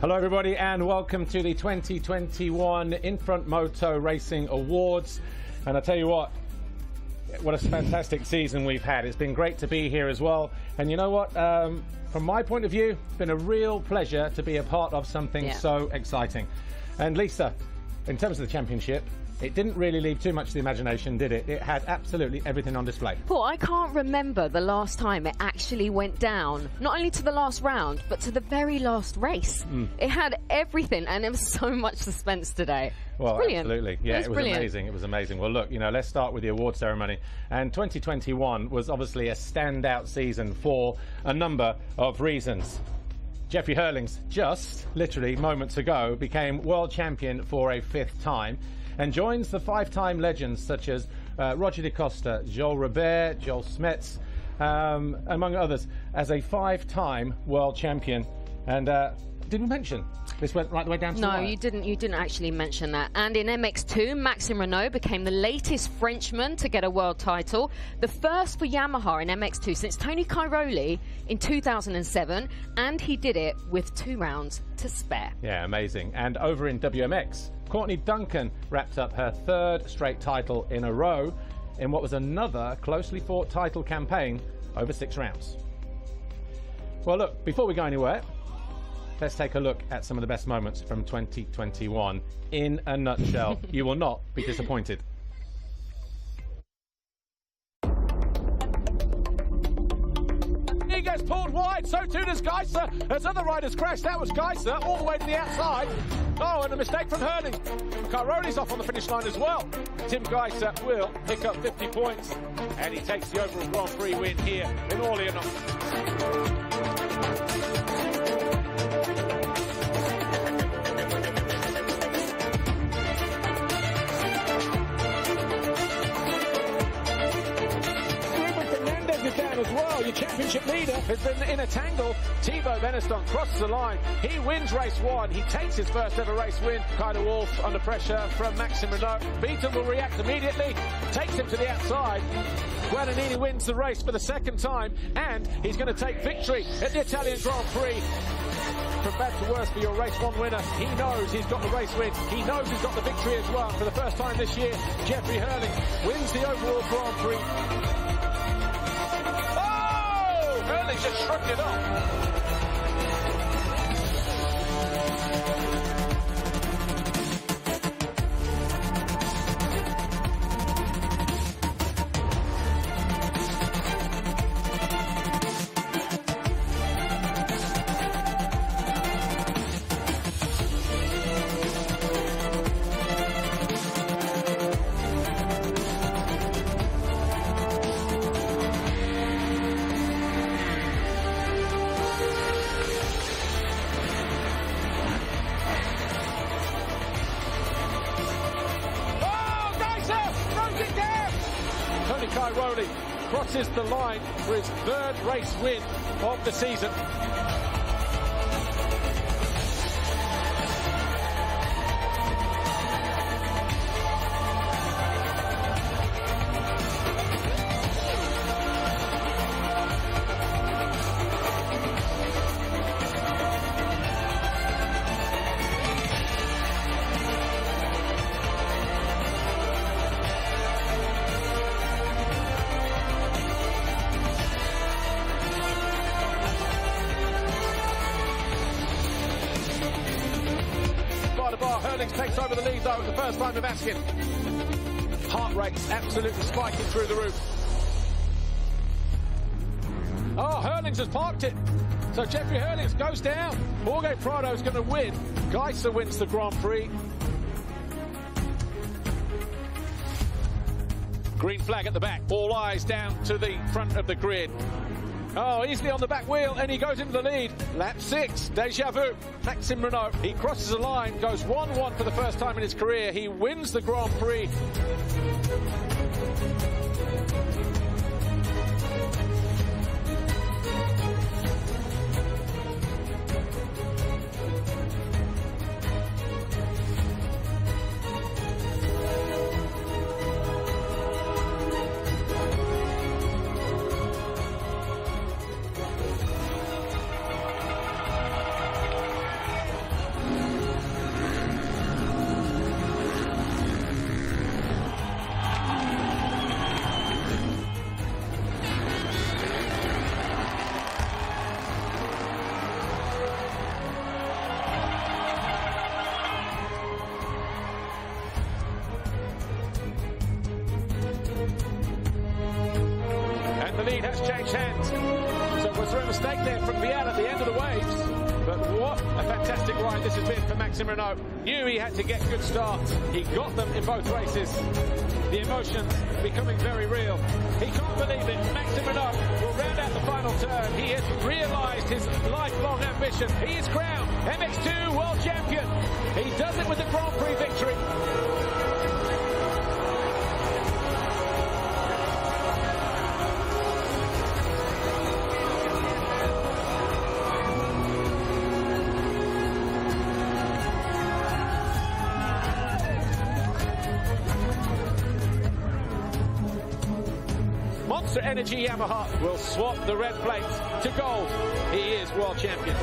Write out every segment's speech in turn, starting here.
Hello everybody and welcome to the 2021 Infront Moto Racing Awards. And I tell you what a fantastic season we've had. It's been great to be here as well. And you know what, from my point of view, it's been a real pleasure to be a part of something so exciting. And Lisa, in terms of the championship, it didn't really leave too much to the imagination, did it? It had absolutely everything on display. Paul, I can't remember the last time it actually went down, not only to the last round, but to the very last race. It had everything, and there was so much suspense today. Well, brilliant. Absolutely. Yeah, it was amazing. It was amazing. Well, look, you know, let's start with the award ceremony. And 2021 was obviously a standout season for a number of reasons. Jeffrey Hurlings, just literally moments ago, became world champion for a 5th time and joins the 5-time legends such as Roger De Costa, Joel Robert, Joel Smets, among others, as a 5-time world champion. And did we mention this went right the way down to the wire? No, you didn't actually mention that. And in MX2, Maxime Renault became the latest Frenchman to get a world title, the first for Yamaha in MX2 since Tony Cairoli in 2007, and he did it with 2 rounds to spare. Yeah, amazing. And over in WMX, Courtney Duncan wrapped up her 3rd straight title in a row in what was another closely fought title campaign over 6 rounds. Well, look, before we go anywhere, let's take a look at some of the best moments from 2021 in a nutshell. You will not be disappointed. He gets pulled wide, so too does Geiser. As other riders crash, that was Geiser all the way to the outside. Oh, and a mistake from Hurlings. Cairoli's off on the finish line as well. Tim Geiser will pick up 50 points, and he takes the overall Grand Prix win here in Orléans. As well, your championship leader has been in a tangle. Thibaut Beneston crosses the line. He wins race 1. He takes his first ever race win. Kyler Wolf under pressure from Maxime Renault. Beaton will react immediately, takes him to the outside. Guadagnini wins the race for the 2nd time, and he's going to take victory at the Italian Grand Prix. From bad to worse for your race 1 winner. He knows he's got the race win. He knows he's got the victory as well. For the first time this year, Jeffrey Hurlings wins the overall Grand Prix. Hurlings just shrugged it off. Cairoli crosses the line for his 3rd race win of the season. Hurlings takes over the lead though at the first time of asking. Heart rate's absolutely spiking through the roof. Oh, Hurlings has parked it. So Jeffrey Hurlings goes down. Jorge Prado's going to win. Geiser wins the Grand Prix. Green flag at the back. All eyes down to the front of the grid. Oh, easily on the back wheel, and he goes into the lead. Lap 6, Deja Vu. Maxime Renault, he crosses the line, goes 1-1 for the first time in his career. He wins the Grand Prix. changed hands. So was there a mistake there from Vial at the end of the waves? But what a fantastic ride this has been for Maxime Renault. Knew he had to get good starts. He got them in both races. The emotion becoming very real. He can't believe it. Maxime Renault will round out the final turn. He has realised his lifelong ambition. He is crowned MX2 World Champion. He does it with the Grand Prix victory. Monster Energy Yamaha will swap the red plate to gold. He is world champion.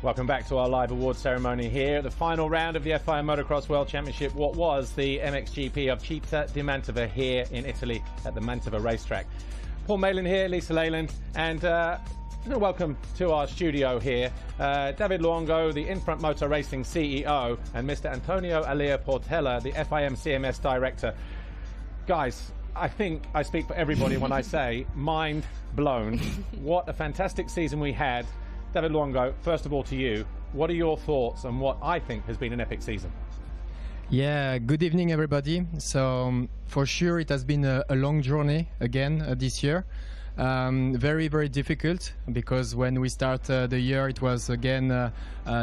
Welcome back to our live awards ceremony here. The final round of the FIM Motocross World Championship, what was the MXGP of Città di Mantova here in Italy at the Mantova racetrack. Paul Malin here, Lisa Leyland, and welcome to our studio here, David Luongo, the Infront Motor Racing CEO, and Mr. Antonio Alia Portella, the FIM CMS Director. Guys, I think I speak for everybody when I say mind blown. What a fantastic season we had. David Luongo, first of all to you, what are your thoughts on what I think has been an epic season? Yeah, good evening everybody. So for sure it has been a long journey again this year. Very, very difficult because when we start the year it was again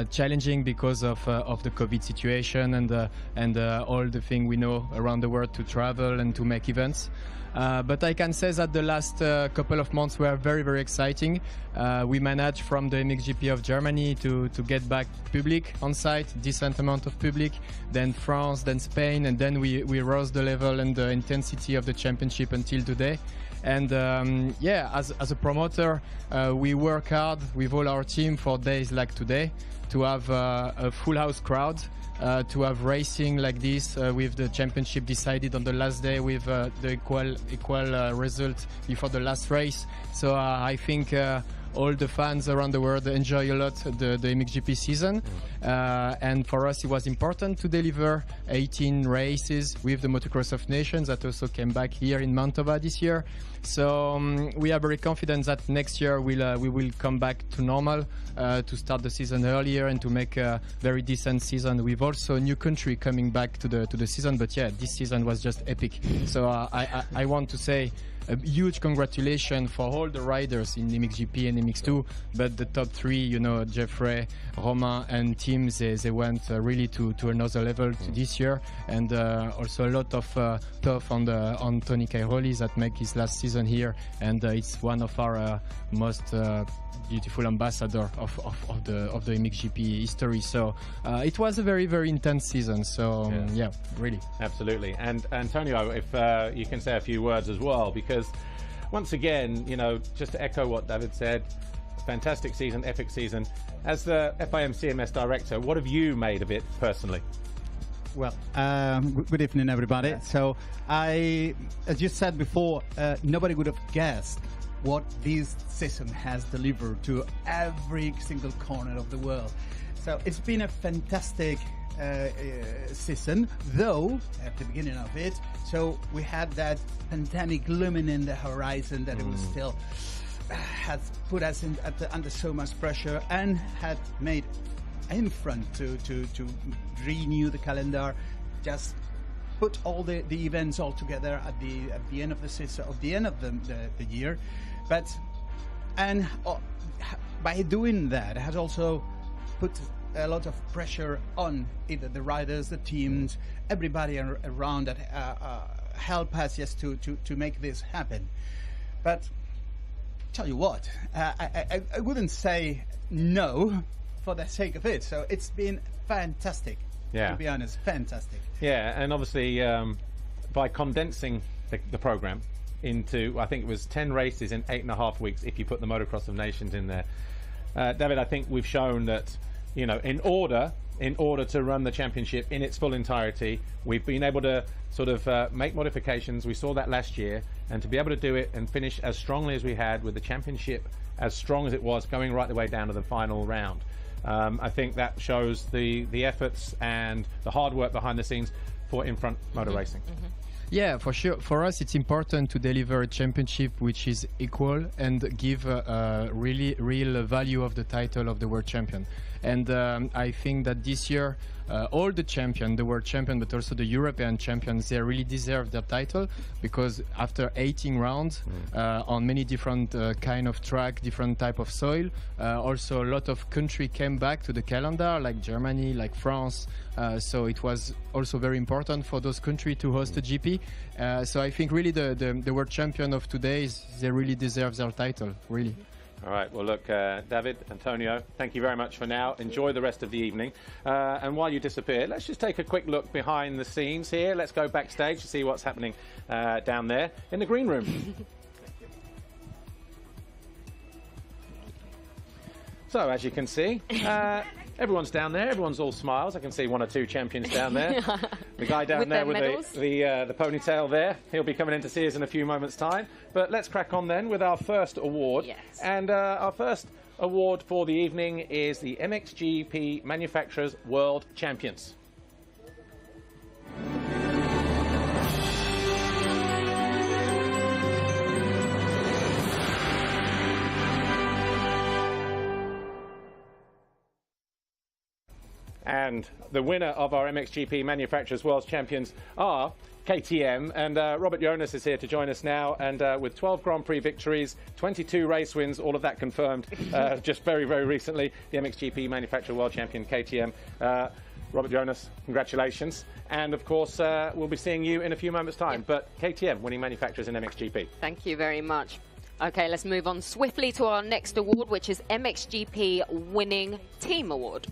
challenging because of the COVID situation and all the thing we know around the world to travel and to make events. But I can say that the last couple of months were very, very exciting. We managed from the MXGP of Germany to get back public on site, decent amount of public, then France, then Spain, and then we rose the level and the intensity of the championship until today. And yeah, as a promoter, we work hard with all our team for days like today to have a full house crowd. To have racing like this with the championship decided on the last day with the equal result before the last race. So I think all the fans around the world enjoy a lot the MXGP season. And for us it was important to deliver 18 races with the Motocross of Nations that also came back here in Mantova this year. So we are very confident that next year we will come back to normal, to start the season earlier and to make a very decent season with also a new country coming back to the season. But yeah, this season was just epic. So I want to say a huge congratulations for all the riders in MXGP and MX2, but the top three, you know, Jeffrey, Romain and Tim, they went really to another level this year, and also a lot of tough on Tony Cairoli that make his last season here, and it's one of our most beautiful ambassador of the MXGP history. So it was a very, very intense season. So yeah, really. Absolutely. And Antonio, if you can say a few words as well, because once again, you know, just to echo what David said, fantastic season, epic season. As the FIM CMS director, what have you made of it personally? Well, good evening, everybody. So as you said before, nobody would have guessed what this season has delivered to every single corner of the world. So it's been a fantastic season, though at the beginning of it, so we had that pandemic looming in the horizon that it was still has put us under so much pressure and had made Infront to renew the calendar, just put all the events all together at the end of the season, at the end of the year. But by doing that, it has also put a lot of pressure on either the riders, the teams, everybody around that help us just to make this happen. But tell you what, I wouldn't say no for the sake of it. So it's been fantastic. Yeah, to be honest, fantastic. Yeah, and obviously by condensing the program into, I think it was 10 races in 8.5 weeks if you put the Motocross of Nations in there. David, I think we've shown that, you know, in order in order to run the championship in its full entirety. We've been able to sort of make modifications. We saw that last year, and to be able to do it and finish as strongly as we had with the championship as strong as it was, going right the way down to the final round. I think that shows the efforts and the hard work behind the scenes for in-front motor racing. Yeah, for sure. For us, it's important to deliver a championship which is equal and give a real value of the title of the world champion. And I think that this year, all the champions, the world champion, but also the European champions, they really deserve their title, because after 18 rounds on many different kind of track, different type of soil, also a lot of country came back to the calendar, like Germany, like France. So it was also very important for those countries to host a GP. So I think really the world champion of today, they really deserve their title, really. All right, well, look, David, Antonio, thank you very much for now. Enjoy the rest of the evening. And while you disappear, let's just take a quick look behind the scenes here. Let's go backstage to see what's happening down there in the green room. So, as you can see, everyone's down there. Everyone's all smiles. I can see one or two champions down there. The guy down there with the ponytail there, he'll be coming in to see us in a few moments' time. But let's crack on then with our first award. Yes. And our first award for the evening is the MXGP Manufacturers World Champions. And the winner of our MXGP Manufacturers World Champions are KTM, and Robert Jonas is here to join us now, and with 12 Grand Prix victories, 22 race wins, all of that confirmed just very, very recently, the MXGP Manufacturer World Champion KTM. Robert Jonas, congratulations. And of course, we'll be seeing you in a few moments' time, but KTM winning manufacturers in MXGP. Thank you very much. Okay, let's move on swiftly to our next award, which is MXGP Winning Team Award.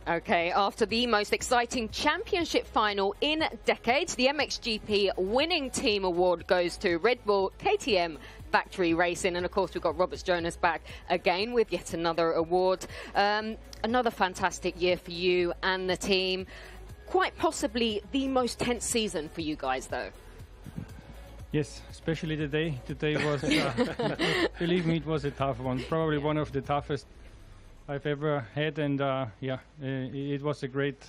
Okay, after the most exciting championship final in decades, the MXGP Winning Team Award goes to Red Bull KTM Factory Racing. And of course, we've got Robert Jonas back again with yet another award. Another fantastic year for you and the team. Quite possibly the most tense season for you guys, though. Yes, especially today. Today was, believe me, it was a tough one. Probably one of the toughest I've ever had, and yeah, it was a great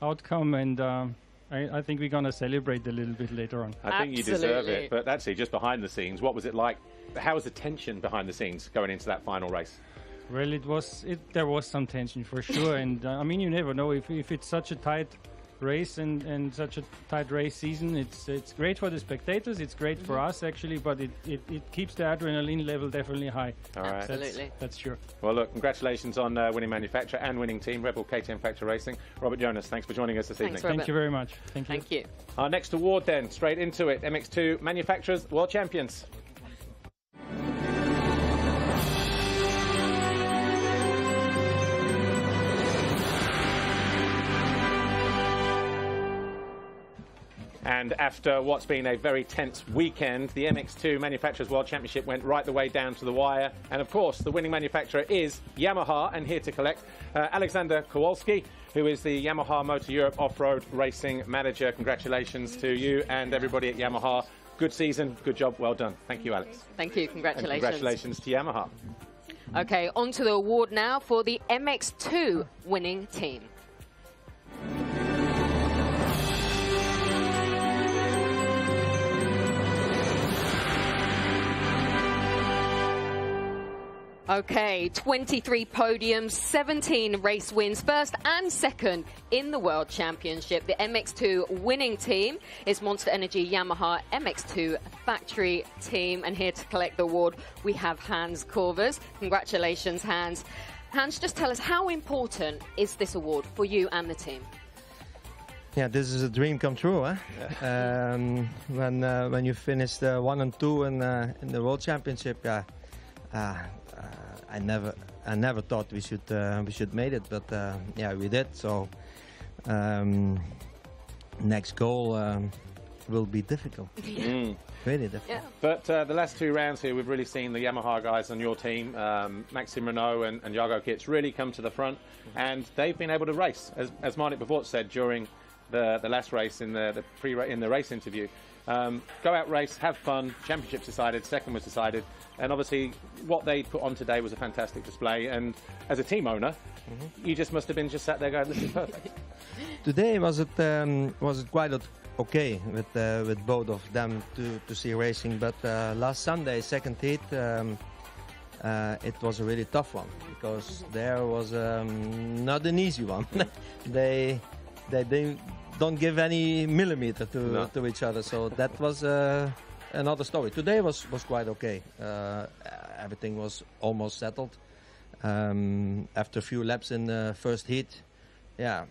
outcome, and I think we're going to celebrate a little bit later on. I think you deserve it, but actually, just behind the scenes, what was it like? How was the tension behind the scenes going into that final race? Well, there was some tension for sure, and I mean, you never know if it's such a tight race and such a tight race season. It's great for the spectators, it's great for us actually, but it keeps the adrenaline level definitely high. All right. Absolutely. That's sure. Well, look, congratulations on winning manufacturer and winning team, Red Bull KTM Factory Racing. Robert Jonas, thanks for joining us this evening. Robert. Thank you very much. Thank you. Thank you. Our next award then, straight into it, MX2 Manufacturers World Champions. And after what's been a very tense weekend, the MX2 Manufacturers World Championship went right the way down to the wire. And of course, the winning manufacturer is Yamaha, and here to collect Alexander Kowalski, who is the Yamaha Motor Europe Off-Road Racing Manager. Congratulations to you and everybody at Yamaha. Good season, good job, well done. Thank you, Alex. Thank you, congratulations. And congratulations to Yamaha. Okay, on to the award now for the MX2 winning team. Okay, 23 podiums, 17 race wins, first and second in the World Championship. The MX2 winning team is Monster Energy Yamaha MX2 Factory Team. And here to collect the award, we have Hans Korvers. Congratulations, Hans. Hans, just tell us, how important is this award for you and the team? Yeah, this is a dream come true, huh? When you finished 1 and 2 in the World Championship, yeah. I never thought we should made it, but yeah, we did. So next goal, will be difficult. Really difficult. Yeah. But the last two rounds here, we've really seen the Yamaha guys on your team, Maxime Renault and Jago Kitz, really come to the front, and they've been able to race, as Marnik Bevort said during the last race in the race interview. Go out, race, have fun. Championship's decided, second was decided, and obviously what they put on today was a fantastic display. And as a team owner, you just must have been just sat there going, "This is perfect." Today was it quite okay with both of them to see racing, but last Sunday, second heat, it was a really tough one because there was not an easy one. they don't give any millimeter to each other, so that was another story. Today was quite okay. Everything was almost settled after a few laps in the first heat. Yeah,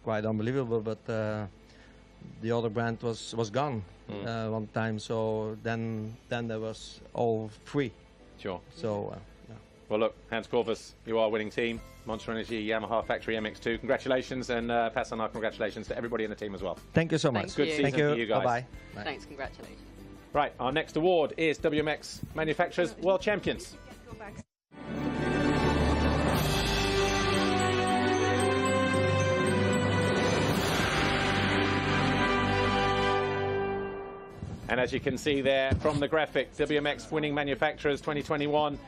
quite unbelievable, but the other brand was gone one time, so then there was all three. Sure. So yeah. Well, look, Hans Corvus, you are winning team. Monster Energy Yamaha Factory MX2. Congratulations, and pass on our congratulations to everybody in the team as well. Thank you so much. Thank Good season for you guys. Bye-bye. Bye. Thanks, congratulations. Right, our next award is WMX Manufacturers World Champions. And as you can see there from the graphic, WMX winning manufacturers 2021,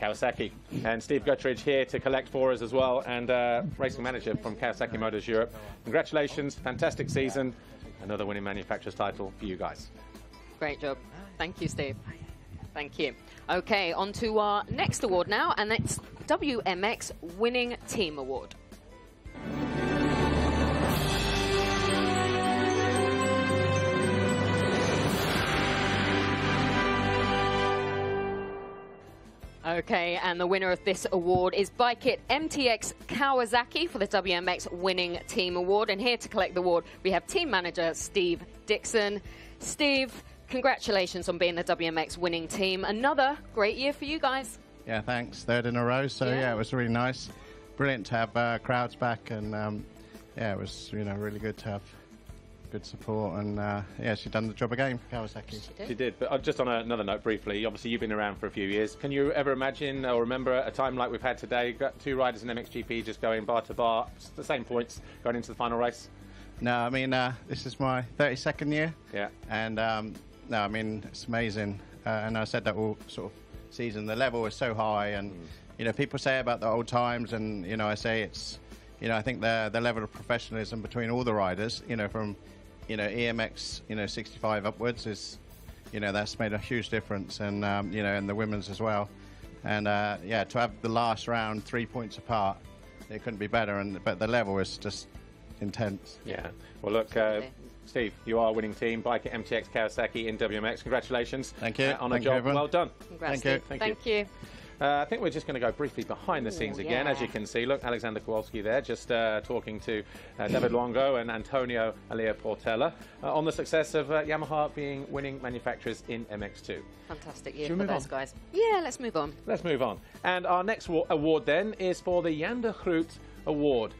Kawasaki. And Steve Guttridge here to collect for us as well, and racing manager from Kawasaki Motors Europe. Congratulations, fantastic season. Another winning manufacturers title for you guys. Great job. Thank you, Steve. Thank you. Okay, on to our next award now, and it's WMX Winning Team Award. Okay, and the winner of this award is Bike It MTX Kawasaki for the WMX Winning Team Award. And here to collect the award, we have team manager Steve Dixon. Steve, congratulations on being the WMX winning team. Another great year for you guys. Yeah, thanks. Third in a row. So yeah, it was really nice. Brilliant to have crowds back, and yeah, it was really good to have good support, and yeah, she's done the job again, Kawasaki. She did, but just on another note briefly, obviously you've been around for a few years. Can you ever imagine or remember a time like we've had today, got two riders in MXGP just going bar to bar, the same points, going into the final race? No, I mean, this is my 32nd year. Yeah. And no, I mean, it's amazing. And I said that all sort of season, the level is so high, and people say about the old times, and I say it's, I think the level of professionalism between all the riders, from EMX, 65 upwards is, that's made a huge difference, and and the women's as well. And yeah, to have the last round 3 points apart, it couldn't be better. But the level is just intense. Yeah. Well, look, Steve, you are winning team. Bike at MTX Kawasaki in WMX. Congratulations. Thank you. On a job well done. Congrats, Thank Steve. you. Thank you. I think we're just going to go briefly behind the scenes again, as you can see. Look, Alexander Kowalski there, just talking to David Luongo and Antonio Alia Portela on the success of Yamaha being winning manufacturers in MX2. Fantastic year Should we for move those on? guys. Yeah, let's move on. Let's move on. And our next award then is for the Jan de Groot Award.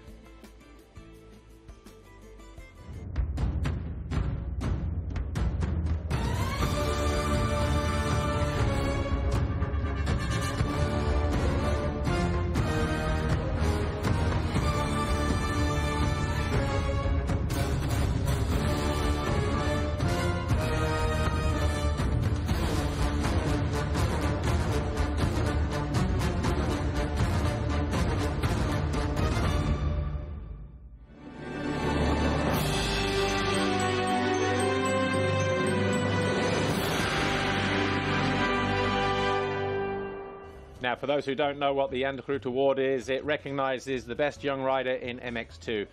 Now, for those who don't know what the Jan de Groot Award is, it recognises the best young rider in MX2.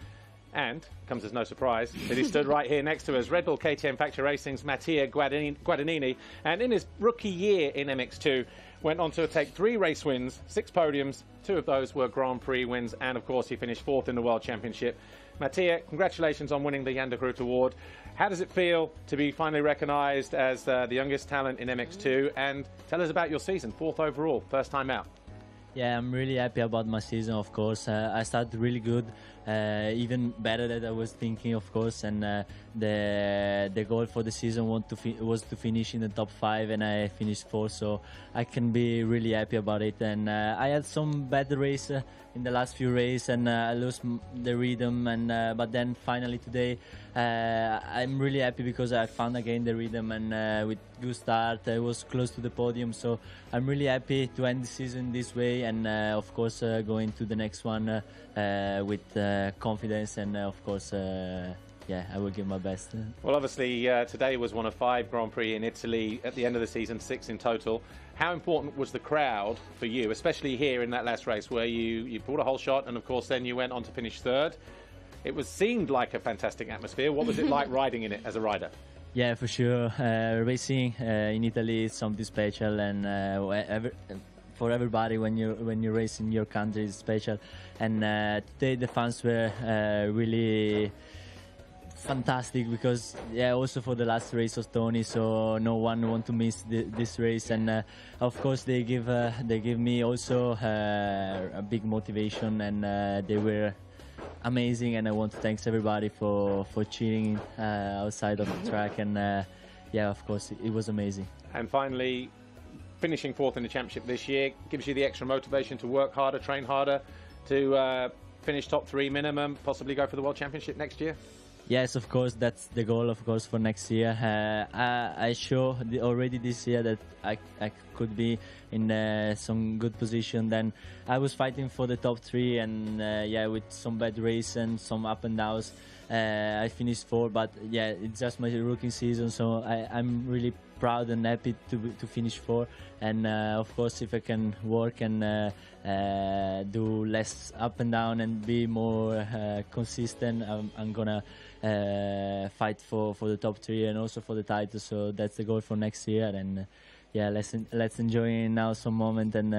And, comes as no surprise, that he stood right here next to us, Red Bull KTM Factory Racing's Mattia Guadagnini, and in his rookie year in MX2, went on to take 3 race wins, 6 podiums, 2 of those were Grand Prix wins, and of course he finished 4th in the World Championship. Mattia, congratulations on winning the Jan de Groot Award. How does it feel to be finally recognised as the youngest talent in MX2? And tell us about your season, 4th overall, first time out. Yeah, I'm really happy about my season, of course. I started really good, even better than I was thinking, of course. And the goal for the season was to finish in the top 5, and I finished 4th, so I can be really happy about it. And I had some bad race in the last few races, and I lost the rhythm, and but then finally today I'm really happy because I found again the rhythm, and with good start I was close to the podium, so I'm really happy to end the season this way, and of course going to the next one with confidence, and of course yeah, I will give my best. Well, obviously, today was one of 5 Grand Prix in Italy. At the end of the season, 6 in total. How important was the crowd for you, especially here in that last race, where you pulled a whole shot, and of course then you went on to finish 3rd? It seemed like a fantastic atmosphere. What was it like riding in it as a rider? Yeah, for sure. Racing in Italy is something special, and for everybody when you race in your country is special. And today the fans were really fantastic, because yeah, also for the last race of Tony, so no one want to miss this race, and of course they give me also a big motivation, and they were amazing, and I want to thank everybody for cheering outside of the track, and yeah, of course it was amazing. And finally, finishing 4th in the championship this year gives you the extra motivation to work harder, train harder, to finish top 3 minimum, possibly go for the World Championship next year? Yes, of course, that's the goal, of course, for next year. I show already this year that I could be in some good position. Then I was fighting for the top 3, and yeah, with some bad race and some up and downs, I finished 4. But yeah, it's just my rookie season, so I'm really proud and happy to finish 4. And of course, if I can work and do less up and down and be more consistent, I'm gonna fight for the top 3 and also for the title. So that's the goal for next year, and yeah, let's enjoy now some moment and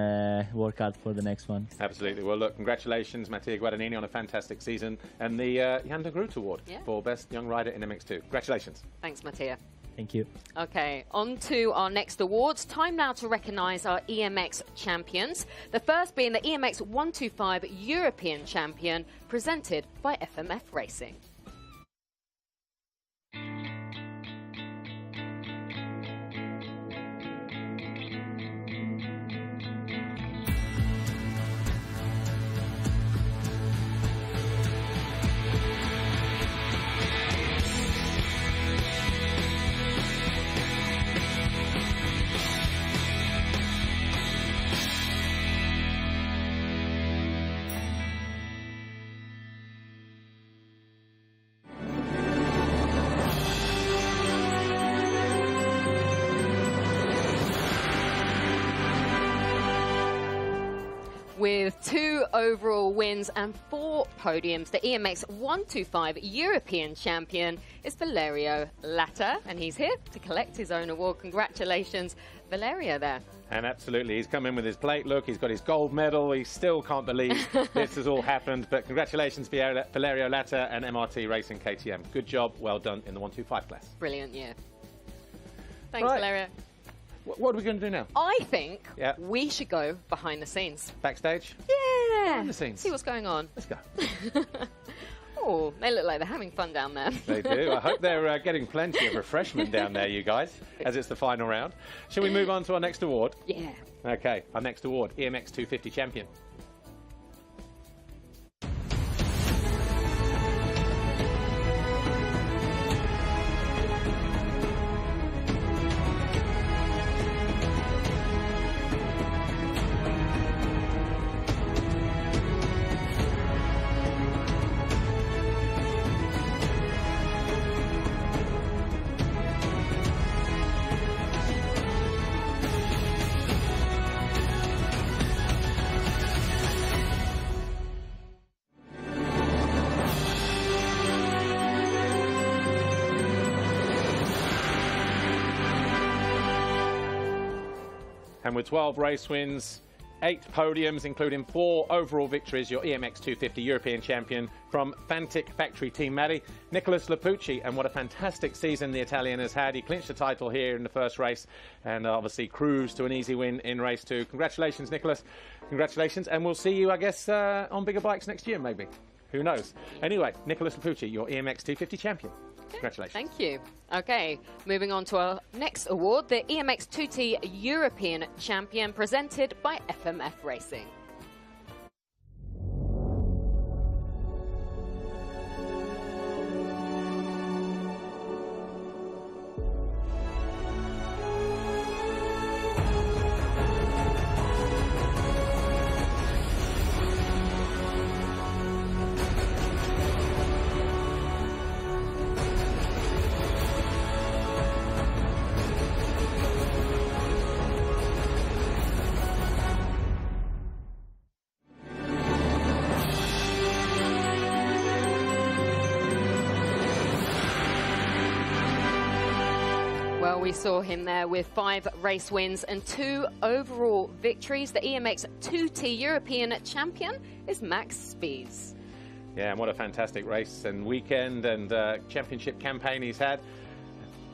work hard for the next one. Absolutely. Well, look, congratulations, Mattia Guadagnini, on a fantastic season, and the Jan de Groot Award for Best Young Rider in MX2. Congratulations. Thanks, Mattia. Thank you. Okay, on to our next awards. Time now to recognise our EMX champions. The first being the EMX 125 European Champion, presented by FMF Racing. With 2 overall wins and 4 podiums, the EMX 125 European Champion is Valerio Latta, and he's here to collect his own award. Congratulations, Valerio, there. And absolutely, he's come in with his plate. Look, he's got his gold medal. He still can't believe this has all happened. But congratulations, Valerio Latta and MRT Racing KTM. Good job, well done in the 125 class. Brilliant, yeah. Thanks, Valerio. What are we going to do now? I think we should go behind the scenes. Backstage? Yeah. Behind the scenes. See what's going on. Let's go. Oh, they look like they're having fun down there. They do. I hope they're getting plenty of refreshment down there, you guys, as it's the final round. Shall we move on to our next award? Yeah. Okay, our next award, EMX 250 Champion. And with 12 race wins, 8 podiums, including 4 overall victories, your EMX 250 European Champion from Fantic Factory Team Mali, Nicolas Lapucci. And what a fantastic season the Italian has had. He clinched the title here in the first race and obviously cruised to an easy win in race 2. Congratulations, Nicolas. Congratulations. And we'll see you, I guess, on bigger bikes next year, maybe. Who knows? Anyway, Nicolas Lapucci, your EMX 250 Champion. Congratulations. Thank you. Okay, moving on to our next award, the EMX2T European Champion, presented by FMF Racing. We saw him there with 5 race wins and 2 overall victories. The EMX2T European Champion is Max Spies. Yeah, and what a fantastic race and weekend and championship campaign he's had.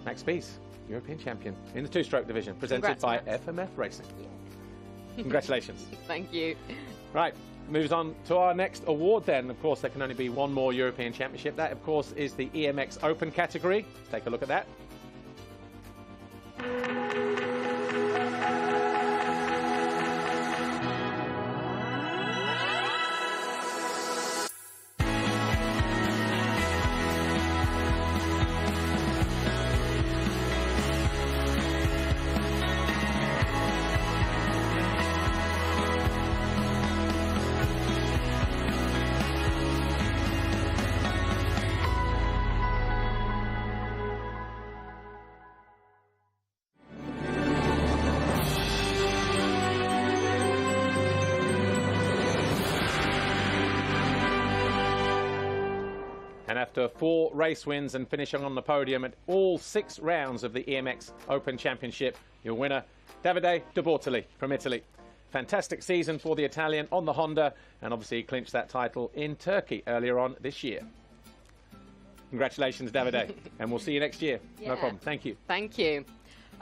Max Spies, European Champion in the 2-stroke division, presented by FMF Racing. Yeah. Congratulations. Thank you. Right, moves on to our next award then. Of course, there can only be one more European Championship. That, of course, is the EMX Open category. Let's take a look at that. And after 4 race wins and finishing on the podium at all 6 rounds of the EMX Open Championship, your winner, Davide De Bortoli from Italy. Fantastic season for the Italian on the Honda, and obviously he clinched that title in Turkey earlier on this year. Congratulations, Davide, and we'll see you next year. Yeah. No problem. Thank you. Thank you.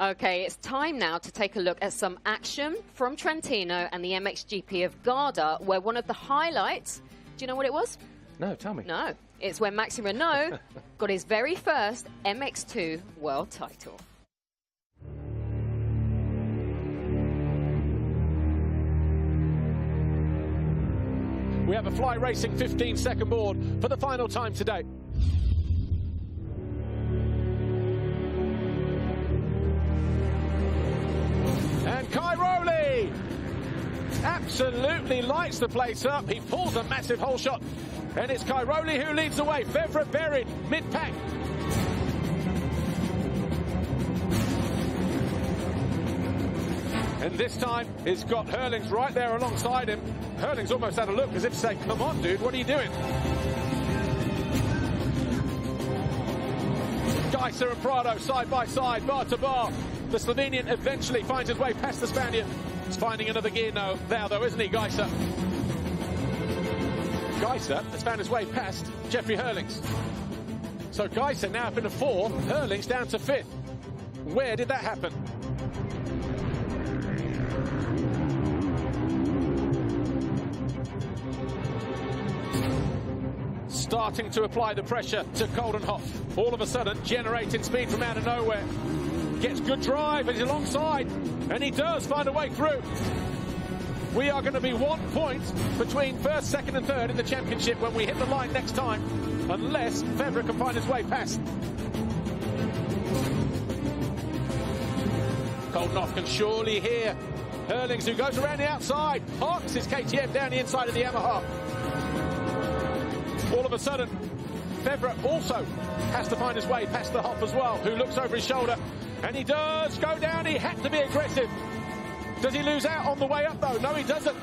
Okay, it's time now to take a look at some action from Trentino and the MXGP of Garda, where one of the highlights, do you know what it was? No, tell me. No, it's when Maxime Renault got his very first MX2 world title. We have a Fly Racing 15-second board for the final time today. And Cairoli absolutely lights the place up. He pulls a massive hole shot. And it's Cairoli who leads the way. Fevre buried mid-pack. And this time, he's got Herlings right there alongside him. Herlings almost had a look as if to say, come on, dude, what are you doing? Geiser and Prado side by side, bar to bar. The Slovenian eventually finds his way past the Spaniard. He's finding another gear now though, isn't he, Geiser? Geiser has found his way past Jeffrey Herlings. So Geiser now up in a 4, Herlings down to 5th. Where did that happen? Starting to apply the pressure to Coldenhoff. All of a sudden, generating speed from out of nowhere. Gets good drive and he's alongside. And he does find a way through. We are going to be 1 point between first, second and third in the championship when we hit the line next time. Unless Fevre can find his way past. Coldenhoff can surely hear Herlings, who goes around the outside. Parks his KTM down the inside of the Yamaha. All of a sudden, Fevre also has to find his way past the Hoff as well, who looks over his shoulder. And he does go down. He had to be aggressive. Does he lose out on the way up, though? No, he doesn't.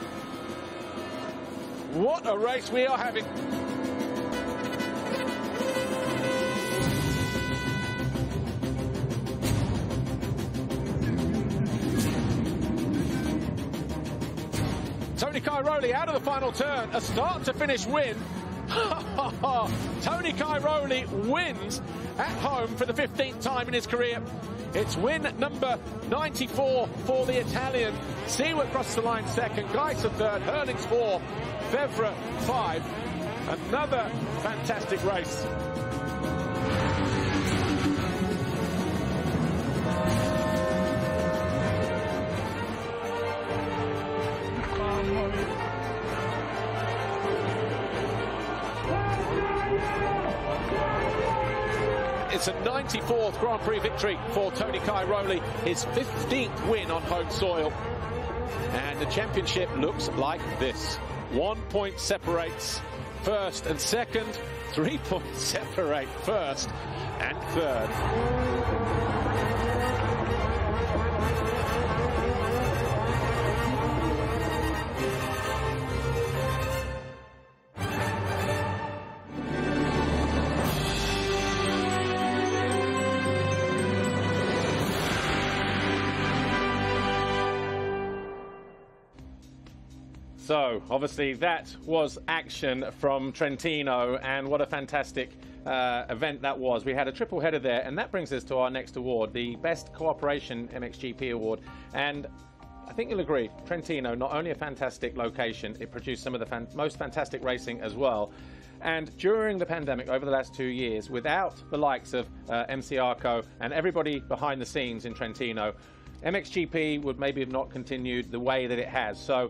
What a race we are having. Tony Cairoli out of the final turn. A start-to-finish win. Tony Cairoli wins at home for the 15th time in his career. It's win number 94 for the Italian. Seward crosses the line second, Geiser third, Herlings 4, Fevre 5. Another fantastic race. It's a 94th Grand Prix victory for Tony Cairoli, his 15th win on home soil. And the championship looks like this. 1 point separates first and second, 3 points separate first and third. So, obviously, that was action from Trentino, and what a fantastic event that was. We had a triple header there, and that brings us to our next award, the Best Cooperation MXGP Award. And I think you'll agree, Trentino, not only a fantastic location, it produced some of the most fantastic racing as well. And during the pandemic, over the last 2 years, without the likes of MC Arco and everybody behind the scenes in Trentino, MXGP would maybe have not continued the way that it has. So,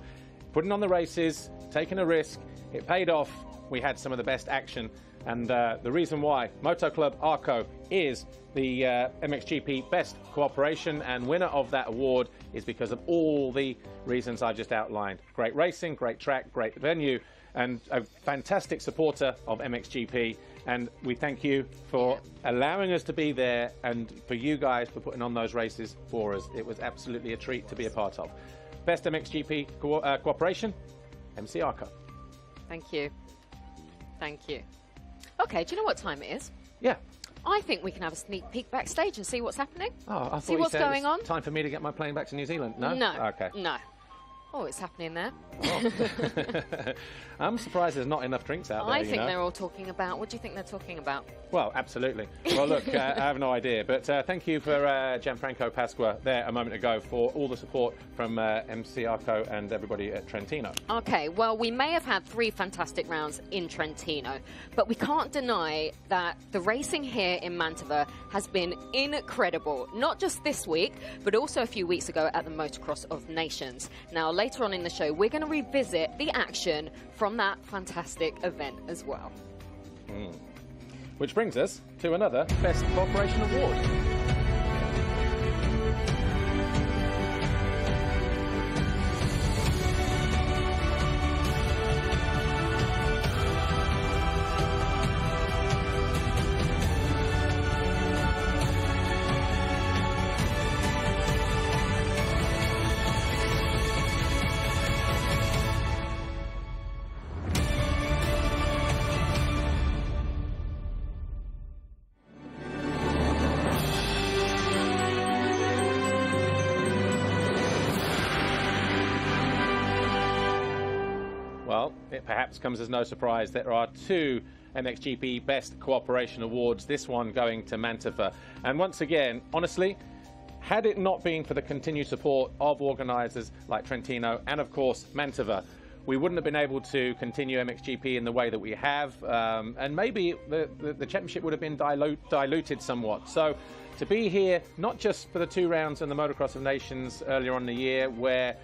putting on the races, taking a risk, it paid off. We had some of the best action, and the reason why Moto Club Arco is the MXGP Best Cooperation and winner of that award is because of all the reasons I just outlined. Great racing, great track, great venue, and a fantastic supporter of MXGP. And we thank you for allowing us to be there, and for you guys for putting on those races for us. It was absolutely a treat to be a part of. Best MXGP Cooperation, MC Arco. Thank you. Thank you. Okay, do you know what time it is? Yeah. I think we can have a sneak peek backstage and see what's happening. Oh, I thought see you what's said going it's on. Time for me to get my plane back to New Zealand. No? No. Okay. No. Oh, it's happening there. Oh. I'm surprised there's not enough drinks out there. I think they're all talking about. What do you think they're talking about? Well, absolutely. Well, look, I have no idea. But thank you for Gianfranco Pasqua there a moment ago for all the support from MC Arco and everybody at Trentino. Okay, well, we may have had 3 fantastic rounds in Trentino, but we can't deny that the racing here in Mantova has been incredible. Not just this week, but also a few weeks ago at the Motocross of Nations. Now, later on in the show, we're going to revisit the action from that fantastic event as well. Which brings us to another Best Cooperation Award. Well, it perhaps comes as no surprise that there are 2 MXGP Best Cooperation Awards, this one going to Mantova. And once again, honestly, had it not been for the continued support of organisers like Trentino and, of course, Mantova, we wouldn't have been able to continue MXGP in the way that we have, and maybe the championship would have been diluted somewhat. So to be here, not just for the 2 rounds in the Motocross of Nations earlier on in the year, where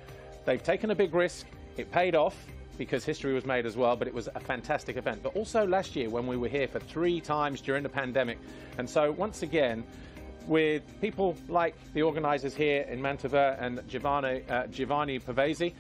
they've taken a big risk, it paid off, because history was made as well, but it was a fantastic event. But also last year when we were here for 3 times during the pandemic. And so once again, with people like the organisers here in Mantova and Giovanni Pavesi,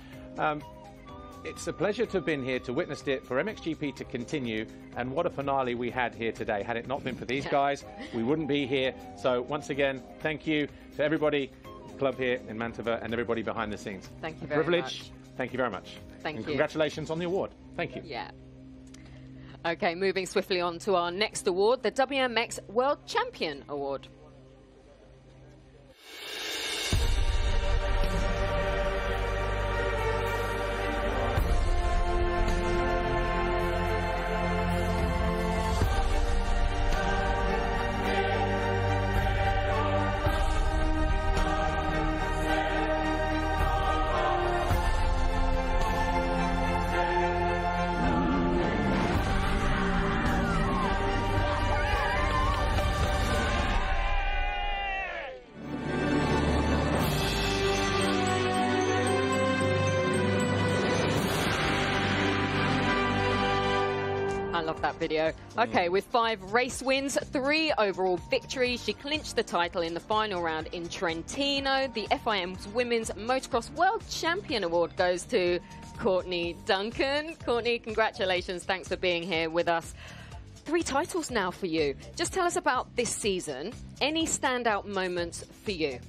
it's a pleasure to have been here to witness it, for MXGP to continue, and what a finale we had here today. Had it not been for these guys, we wouldn't be here. So once again, thank you to everybody, club here in Mantova, and everybody behind the scenes. Thank you very much. Thank you very much. Thank you. Congratulations on the award. Thank you. Yeah. Okay, moving swiftly on to our next award, the WMX World Champion Award. love that video. Okay, with 5 race wins, 3 overall victories, she clinched the title in the final round in Trentino. The FIM's Women's Motocross World Champion Award goes to Courtney Duncan. Courtney, congratulations. Thanks for being here with us. 3 titles now for you. Just tell us about this season. Any standout moments for you?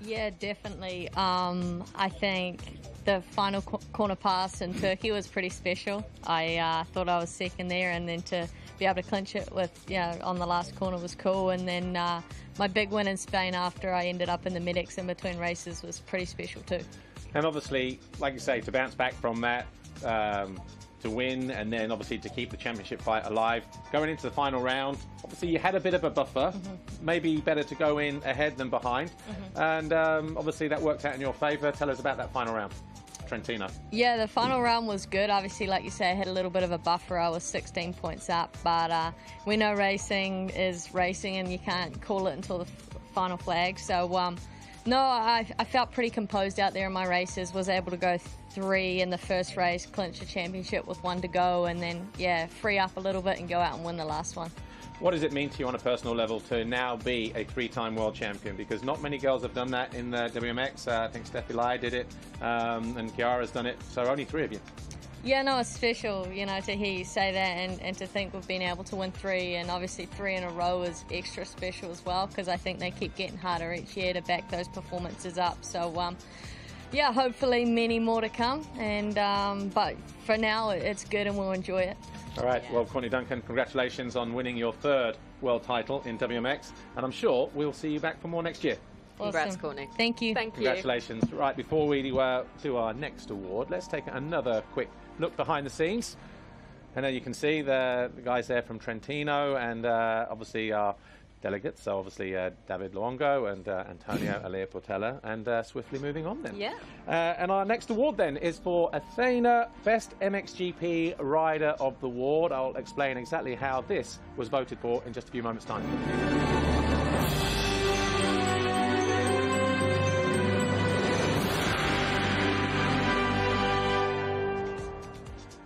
Yeah, definitely. I think the final corner pass in Turkey was pretty special. I thought I was second there, and then to be able to clinch it with, on the last corner was cool. And then my big win in Spain after I ended up in the medics in between races was pretty special too. And obviously, like you say, to bounce back from that, to win, and then obviously to keep the championship fight alive. Going into the final round, obviously you had a bit of a buffer. Maybe better to go in ahead than behind. And obviously that worked out in your favour. Tell us about that final round. Trentino. Yeah, the final round was good. Obviously, like you say, I had a little bit of a buffer. I was 16 points up, but we know racing is racing and you can't call it until the final flag. So, no, I felt pretty composed out there in my races, was able to go 3 in the first race, clinch the championship with 1 to go, and then, free up a little bit and go out and win the last one. What does it mean to you on a personal level to now be a 3-time world champion? Because not many girls have done that in the WMX. I think Steffi Lai did it, and Chiara's done it, so only 3 of you. Yeah, no, it's special, to hear you say that and to think we've been able to win 3, and obviously 3 in a row is extra special as well, because I think they keep getting harder each year to back those performances up. So, hopefully many more to come, and but for now it's good and we'll enjoy it. All right, well, Courtney Duncan, congratulations on winning your 3rd world title in WMX, and I'm sure we'll see you back for more next year. Congrats, Awesome. Courtney. Thank you. Thank you. Congratulations. Right, before we do our next award, let's take another quick look behind the scenes. And there you can see the guys there from Trentino, and obviously our delegates, so obviously David Luongo and Antonio Alea Portela, and swiftly moving on then. Yeah. And our next award then is for Athena Best MXGP Rider of the Award. I'll explain exactly how this was voted for in just a few moments' time.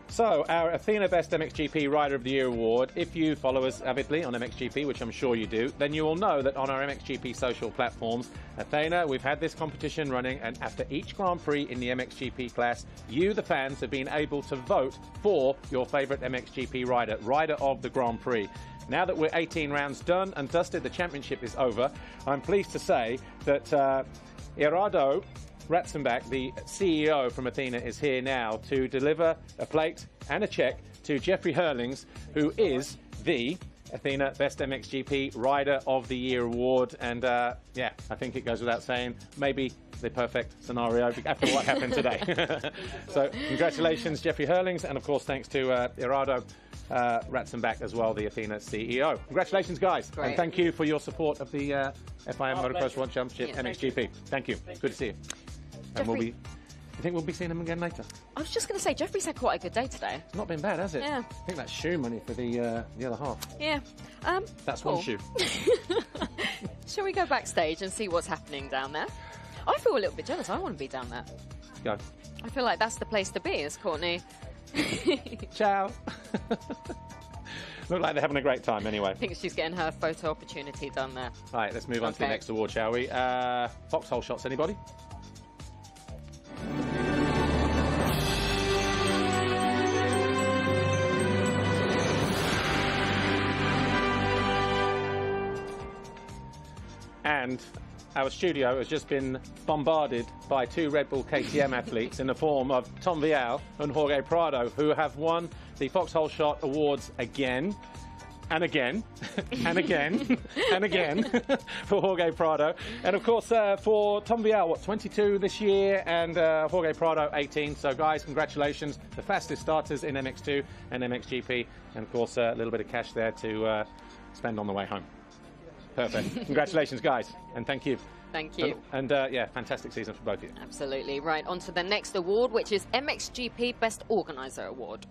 So, our Athena Best MXGP Rider of the Year Award, if you follow us avidly on MXGP, which I'm sure you do, then you will know that on our MXGP social platforms, Athena, we've had this competition running, and after each Grand Prix in the MXGP class, you, the fans, have been able to vote for your favourite MXGP rider, Rider of the Grand Prix. Now that we're 18 rounds done and dusted, the championship is over, I'm pleased to say that Irado Ratzenbach, the CEO from Athena, is here now to deliver a plate and a check to Jeffrey Hurlings, who is the Athena Best MXGP Rider of the Year Award. And I think it goes without saying, maybe the perfect scenario after what happened today. So congratulations, Jeffrey Hurlings, and of course thanks to Irado Ratzenbach as well, the Athena CEO. Congratulations, guys. Great. And thank you for your support of the FIM Motocross World Championship, MXGP. Thank you. Good to see you. And Jeffrey, you think we'll be seeing him again later? I was just going to say, Jeffrey's had quite a good day today. It's not been bad, has it? Yeah. I think that's shoe money for the other half. Yeah. That's cool. one shoe. Shall we go backstage and see what's happening down there? I feel a little bit jealous. I want to be down there. Go. I feel like that's the place to be, is Courtney. Ciao. Look like they're having a great time anyway. I think she's getting her photo opportunity done there. Right, let's move on to the next award, shall we? Foxhole shots, anybody? And our studio has just been bombarded by 2 Red Bull KTM athletes in the form of Tom Vial and Jorge Prado, who have won the Foxhole Shot Awards again and again and again and again for Jorge Prado. And of course for Tom Vial, 22 this year, and Jorge Prado 18. So guys, congratulations, the fastest starters in MX2 and MXGP, and of course a little bit of cash there to spend on the way home. Perfect. Congratulations, guys, and thank you. Thank you. And fantastic season for both of you. Absolutely. Right, on to the next award, which is MXGP Best Organizer Award.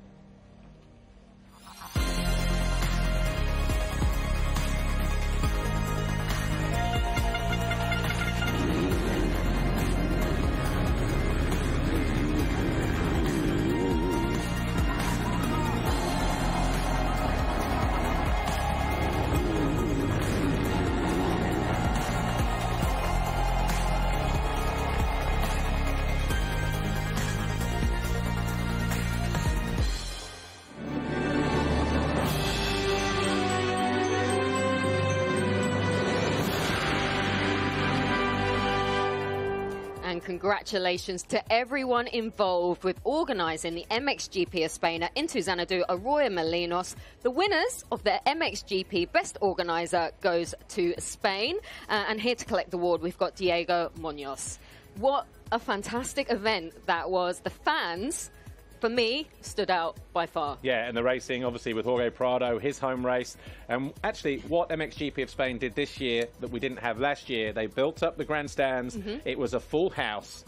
And congratulations to everyone involved with organising the MXGP of Spain into Xanadu, Arroyo Molinos. The winners of the MXGP Best Organiser goes to Spain. And here to collect the award, we've got Diego Munoz. What a fantastic event that was. The fans, for me, stood out by far. Yeah, and the racing, obviously, with Jorge Prado, his home race. And actually, what MXGP of Spain did this year that we didn't have last year, they built up the grandstands. It was a full house.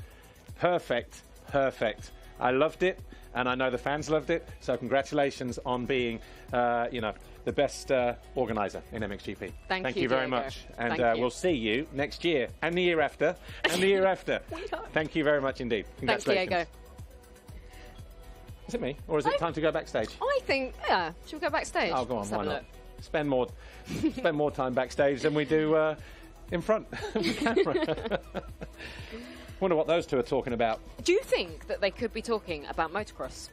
Perfect, perfect. I loved it, and I know the fans loved it. So congratulations on being, you know, the best organiser in MXGP. Thank you very Diego. much. And we'll see you next year, and the year after, and the year after. Thank you very much indeed. Congratulations. Thanks, Diego. Is it me, or is it time to go backstage? I think, yeah. Should we go backstage? Oh, go on, Let's why have a not? look. Spend more time backstage than we do in front of the camera. Wonder what those two are talking about. Do you think that they could be talking about motocross?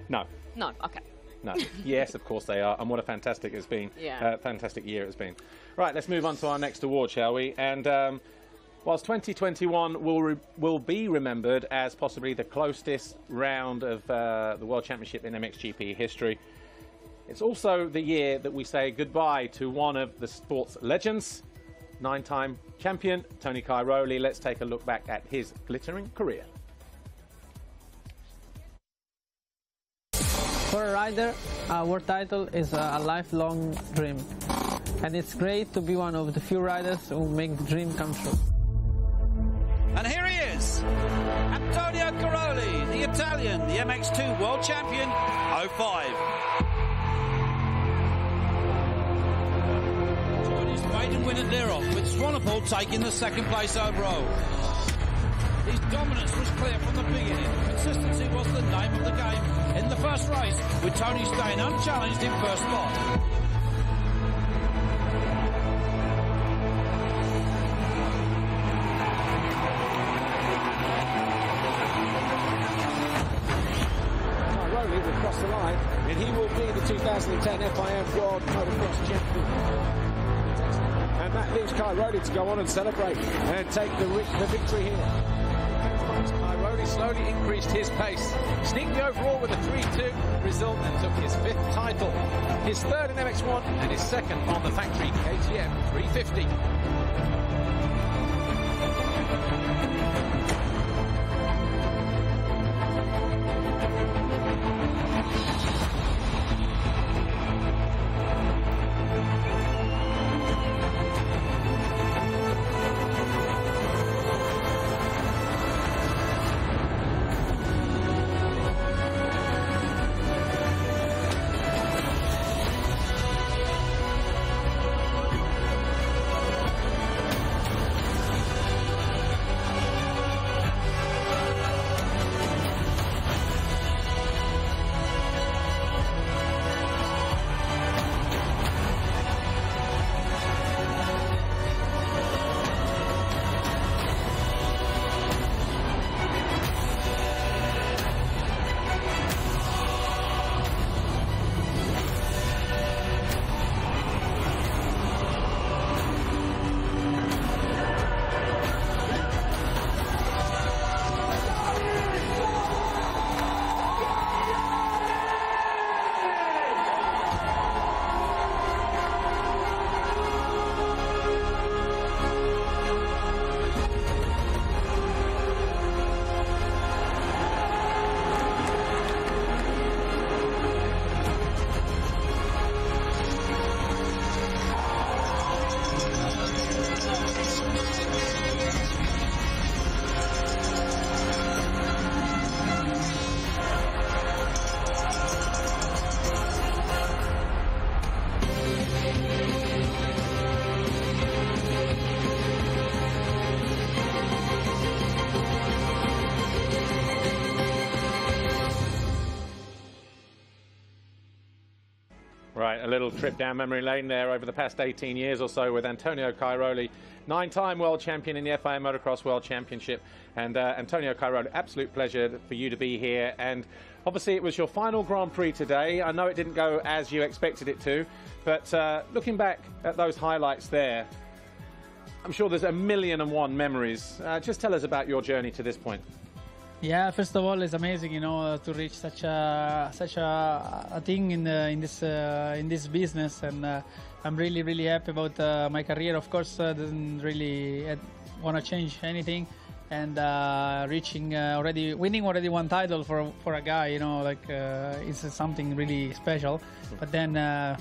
No. No, okay. No. Yes, of course they are. And what a fantastic it's been. Yeah. Fantastic year it's been. Right, let's move on to our next award, shall we? And whilst 2021 will be remembered as possibly the closest round of the World Championship in MXGP history, it's also the year that we say goodbye to one of the sport's legends, 9-time champion Tony Cairoli. Let's take a look back at his glittering career. For a rider, a world title is a lifelong dream, and it's great to be one of the few riders who make the dream come true. And here he is, Antonio Cairoli, the Italian, the MX2 World Champion, 05. Joined his maiden win at Lirov, with Swanepoel taking the second place overall. His dominance was clear from the beginning. Consistency was the name of the game in the first race, with Tony staying unchallenged in first spot. Cairoli will cross the line, and he will be the 2010 FIM World Motocross Champion. And that leaves Cairoli to go on and celebrate and take the victory here. Cairoli slowly increased his pace, sneaked the overall with a 3-2 result and took his 5th title, his 3rd in MX1 and his 2nd on the factory KTM 350. Right, a little trip down memory lane there over the past 18 years or so with Antonio Cairoli, 9-time world champion in the FIA Motocross World Championship. And Antonio Cairoli, absolute pleasure for you to be here. And obviously it was your final Grand Prix today. I know it didn't go as you expected it to, but looking back at those highlights there, I'm sure there's 1,000,001 memories. Just tell us about your journey to this point. Yeah, first of all, it's amazing, you know, to reach such a thing in this business, and I'm really happy about my career. Of course, doesn't really want to change anything, and winning already one title for a guy, you know, like it's something really special. But then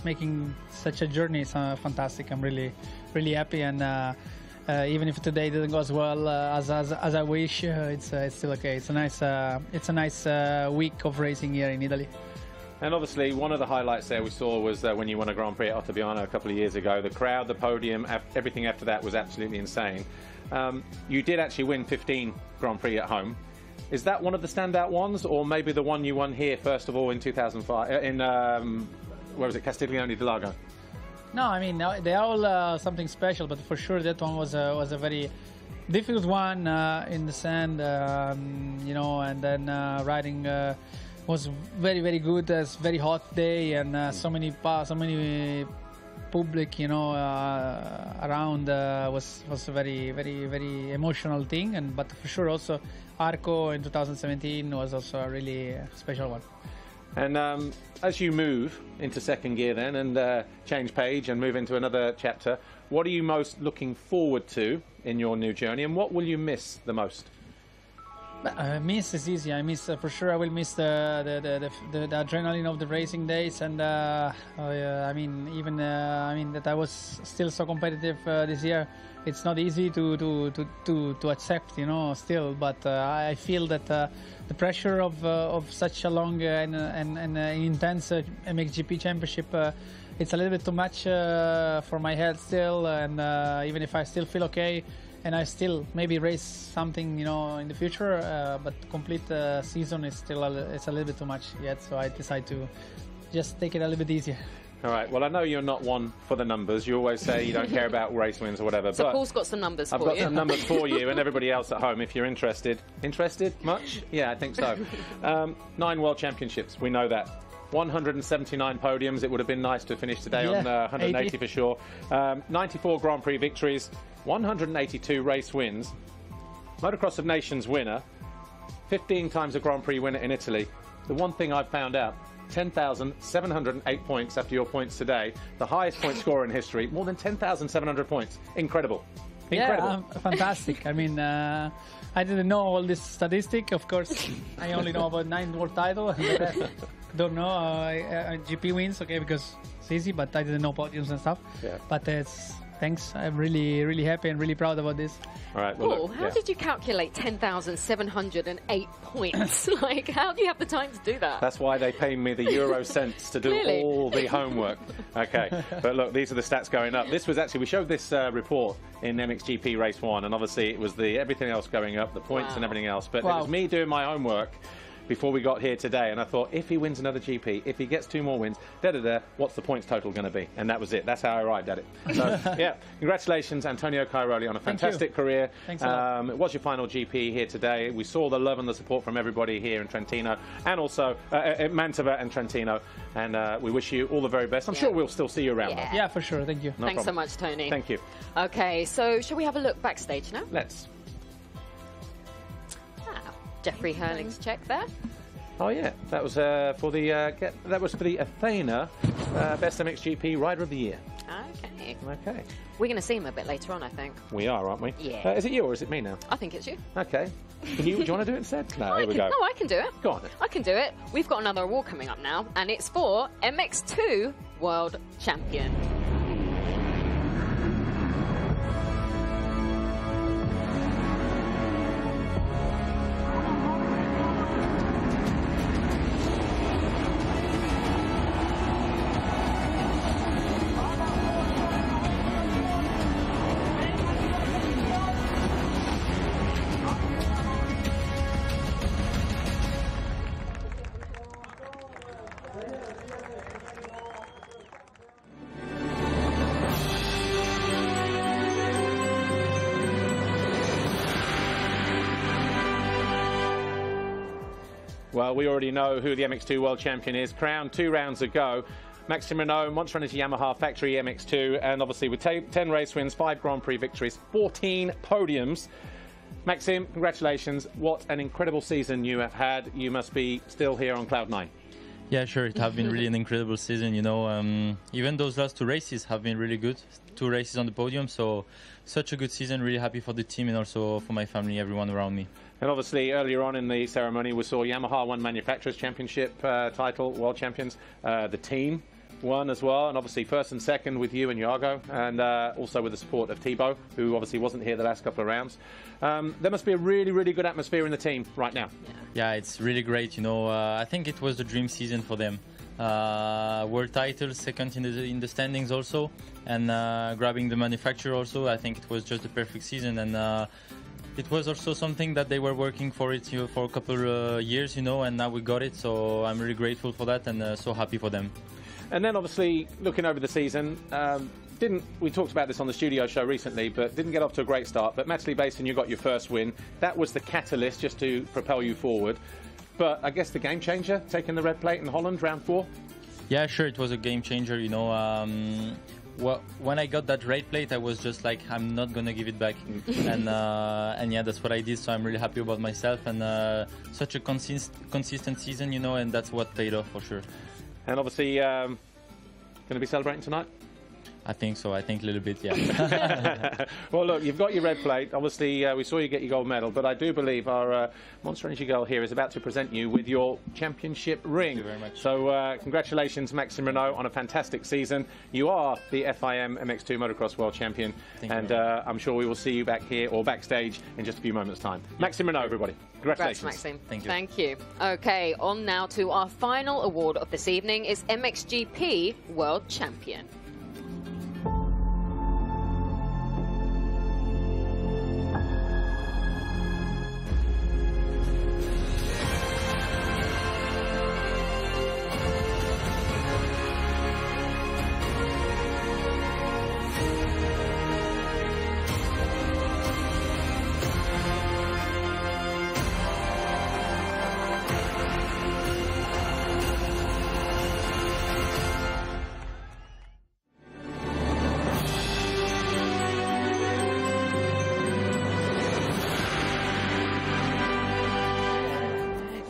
making such a journey is fantastic. I'm really happy, and even if today didn't go as well as I wish, it's still okay. It's a nice week of racing here in Italy. And obviously, one of the highlights there we saw was when you won a Grand Prix at Ottaviano a couple of years ago. The crowd, the podium, everything after that was absolutely insane. You did actually win 15 Grand Prix at home. Is that one of the standout ones, or maybe the one you won here first of all in 2005 in where was it, Castiglione di Lago? No, I mean they are all something special, but for sure that one was a very difficult one in the sand, you know, and then riding was very good. It's very hot day, and so many public, you know, around was a very emotional thing. But for sure also Arco in 2017 was also a really special one. And as you move into second gear then and change page and move into another chapter, what are you most looking forward to in your new journey, and what will you miss the most? Miss is easy. I miss for sure. I will miss the adrenaline of the racing days, and I mean that I was still so competitive this year. It's not easy to accept, you know, still. But I feel that the pressure of such a long and intense MXGP championship, it's a little bit too much for my head still. And even if I still feel okay, and I still maybe race something, you know, in the future, but complete season is still it's a little bit too much yet. So I decide to just take it a little bit easier. All right. Well, I know you're not one for the numbers. You always say you don't care about race wins or whatever. So but Paul's got some numbers for you. I've got some numbers for you and everybody else at home if you're interested. Interested? Much? Yeah, I think so. 9 World Championships. We know that. 179 podiums. It would have been nice to finish today on 180 for sure. 94 Grand Prix victories. 182 race wins. Motocross of Nations winner. 15 times a Grand Prix winner in Italy. The one thing I've found out, 10,708 points after your points today. The highest point scorer in history, more than 10,700 points. Incredible. Incredible. Yeah, fantastic. I mean, I didn't know all this statistic. Of course, I only know about 9 world titles. Don't know GP wins, okay, because it's easy, but I didn't know podiums and stuff. Yeah. But thanks. I'm really happy and really proud about this. All right. Well, Paul, how did you calculate 10,708 points? Like, how do you have the time to do that? That's why they pay me the Euro cents to do all the homework. Okay. But look, these are the stats going up. This was actually, we showed this report in MXGP Race 1, and obviously it was everything else going up, the points and everything else. But it was me doing my homework before we got here today, and I thought, if he wins another GP, if he gets 2 more wins, what's the points total going to be? And that was it. That's how I arrived at it. So, yeah, congratulations, Antonio Cairoli, on a fantastic career. Thanks a lot. It was your final GP here today. We saw the love and the support from everybody here in Trentino, and also at Mantova and Trentino, and we wish you all the very best. I'm sure we'll still see you around. Yeah, for sure. Thank you. No Thanks problem. so much, Tony. Thank you. Okay, so shall we have a look backstage now? Let's. Jeffrey Hurling's check there. Oh yeah, that was for the Athena Best MXGP Rider of the Year. Okay. Okay. We're going to see him a bit later on, I think. We are, aren't we? Yeah. Is it you or is it me now? I think it's you. Okay. Do you want to do it instead? No, here we go. No, I can do it. Go on then. I can do it. We've got another award coming up now, and it's for MX2 World Champion. Well, we already know who the MX2 World Champion is. Crowned 2 rounds ago. Maxime Renault, Monster Energy Yamaha Factory MX2, and obviously with 10 race wins, 5 Grand Prix victories, 14 podiums. Maxime, congratulations. What an incredible season you have had. You must be still here on Cloud 9. Yeah, sure. It has been really an incredible season. You know, even those last 2 races have been really good. 2 races on the podium, so such a good season. Really happy for the team and also for my family, everyone around me. And obviously, earlier on in the ceremony, we saw Yamaha won Manufacturers' Championship title, World Champions. The team won as well, and obviously first and second with you and Iago, and also with the support of Thibaut, who obviously wasn't here the last couple of rounds. There must be a really, really good atmosphere in the team right now. Yeah, it's really great. You know, I think it was the dream season for them. World title, second in the standings also, and grabbing the manufacturer also. I think it was just the perfect season, and it was also something that they were working for it for a couple of years, you know, and now we got it. So I'm really grateful for that, and so happy for them. And then obviously looking over the season, we talked about this on the studio show recently, but didn't get off to a great start. But Matterley Basin, you got your first win. That was the catalyst just to propel you forward. But I guess the game changer, taking the red plate in Holland, round 4? Yeah, sure, it was a game changer, you know. When I got that red plate, I was just like, I'm not going to give it back. And yeah, that's what I did, so I'm really happy about myself. And such a consistent season, you know, and that's what paid off for sure. And obviously, going to be celebrating tonight? I think so. I think a little bit, yeah. Well, look, you've got your red plate. Obviously, we saw you get your gold medal, but I do believe our Monster Energy girl here is about to present you with your championship ring. Thank you very much. So, congratulations, Maxime Renault, on a fantastic season. You are the FIM MX2 Motocross World Champion, and I'm sure we will see you back here or backstage in just a few moments' time. Yeah. Maxime Renault, everybody. Congratulations. Congrats, Maxime. Thank you. Thank you. Okay, on now to our final award of this evening is MXGP World Champion.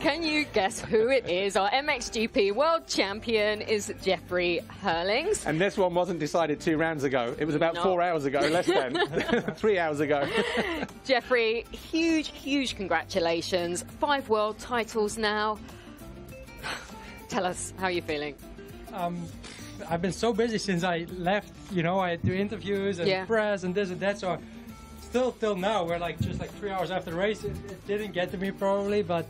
Can you guess who it is? Our MXGP World Champion is Jeffrey Hurlings. And this one wasn't decided 2 rounds ago. It was about 4 hours ago, less than 3 hours ago. Jeffrey, huge congratulations. 5 world titles now. Tell us, how are you feeling? I've been so busy since I left. You know, I do interviews and press and this and that. So still till now, we're like just 3 hours after the race. It didn't get to me probably, but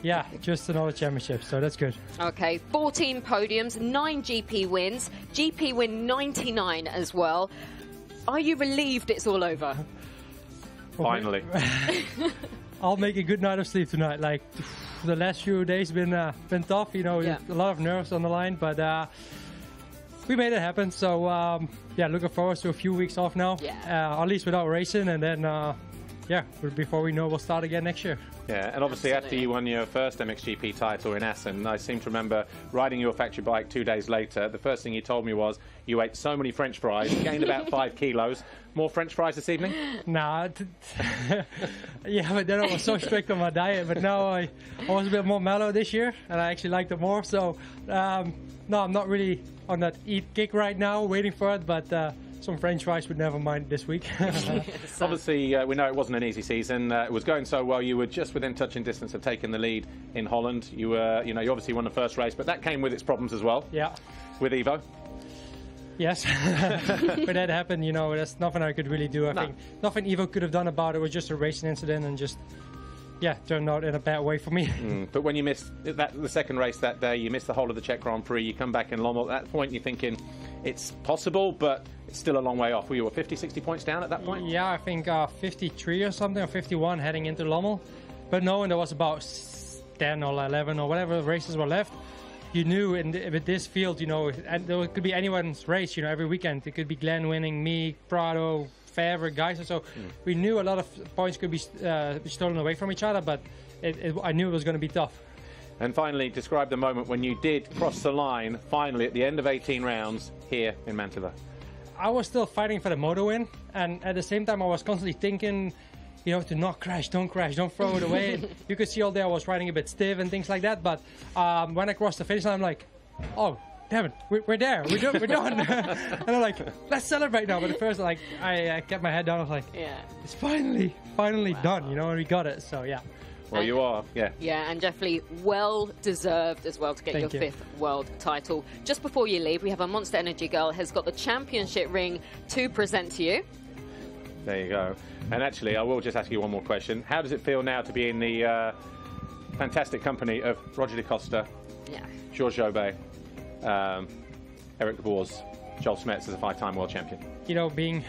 yeah, just another championship, so that's good. Okay, 14 podiums, 9 GP wins, GP win 99 as well. Are you relieved it's all over? Finally. I'll make a good night of sleep tonight. Like the last few days been tough, you know, a lot of nerves on the line, but we made it happen. So yeah, looking forward to a few weeks off now, at least without racing, and then yeah, before we know, we'll start again next year. Yeah, and obviously after you won your first MXGP title in Assen, I seem to remember riding your factory bike 2 days later. The first thing you told me was you ate so many French fries, gained about 5 kilos. More French fries this evening? Nah, yeah, but then I was so strict on my diet. But now I was a bit more mellow this year, and I actually liked it more. So no, I'm not really on that eat kick right now, waiting for it. But some French fries would never mind this week. Obviously, we know it wasn't an easy season. It was going so well. You were just within touching distance of taking the lead in Holland. You were, you obviously won the first race, but that came with its problems as well. Yeah. With Evo. Yes, but that happened. You know, there's nothing I could really do. I think nothing Evo could have done about it. It was just a racing incident, and just turned out in a bad way for me. But when you missed the second race that day, you missed the whole of the Czech Grand Prix. You come back in Lommel. At that point, you're thinking it's possible, but it's still a long way off. Were you 50, 60 points down at that point? Yeah, I think 53 or something, or 51 heading into Lommel. But knowing there was about 10 or 11 or whatever races were left, you knew with this field, you know, and there could be anyone's race, you know, every weekend. It could be Glenn winning, me, Prado, Favre, guys. So we knew a lot of points could be stolen away from each other, but I knew it was going to be tough. And finally, describe the moment when you did cross the line, finally, at the end of 18 rounds here in Mantova. I was still fighting for the moto win, and at the same time I was constantly thinking, you know, to not crash, don't throw it away. You could see all day I was riding a bit stiff and things like that, but when I crossed the finish line, I'm like, oh, damn it, we're there, we're done. And I'm like, let's celebrate now. But at first, like, I kept my head down. I was like, yeah, it's finally done, you know, and we got it. So yeah. Well, you are, yeah. Yeah, and definitely well deserved as well to get your 5th world title. Just before you leave, we have a Monster Energy girl has got the championship ring to present to you. There you go. And actually, I will just ask you one more question. How does it feel now to be in the fantastic company of Roger De Costa, Georges Jobet, Eric Boers, Joel Smets as a 5-time world champion? You know, being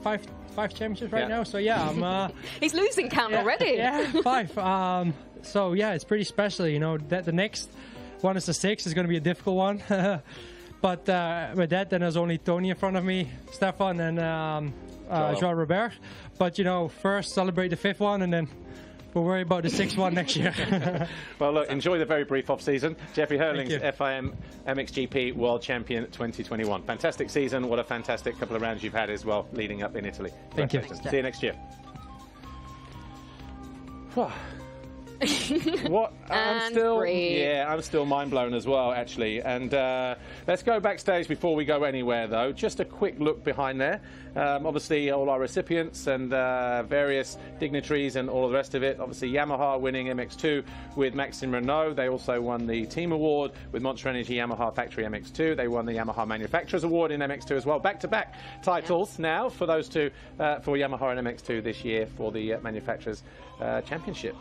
five championships right now, so yeah, I'm he's losing count already. Yeah, 5. So yeah, it's pretty special, you know, that the next one is the 6th is going to be a difficult one. But with that, then there's only Tony in front of me, Stefan, and Joao Robert. But you know, first celebrate the 5th one, and then we'll worry about the 6th one next year. Well, look, enjoy the very brief off-season. Jeffrey Hurlings, FIM MXGP World Champion 2021. Fantastic season. What a fantastic couple of rounds you've had as well, leading up in Italy. Thank you. See you next year. What? I'm still mind blown as well, actually. And let's go backstage before we go anywhere, though. Just a quick look behind there. Obviously, all our recipients and various dignitaries and all the rest of it. Obviously, Yamaha winning MX2 with Maxime Renault. They also won the Team Award with Monster Energy Yamaha Factory MX2. They won the Yamaha Manufacturers Award in MX2 as well. Back-to-back titles now for those two, for Yamaha and MX2 this year for the Manufacturers Championship.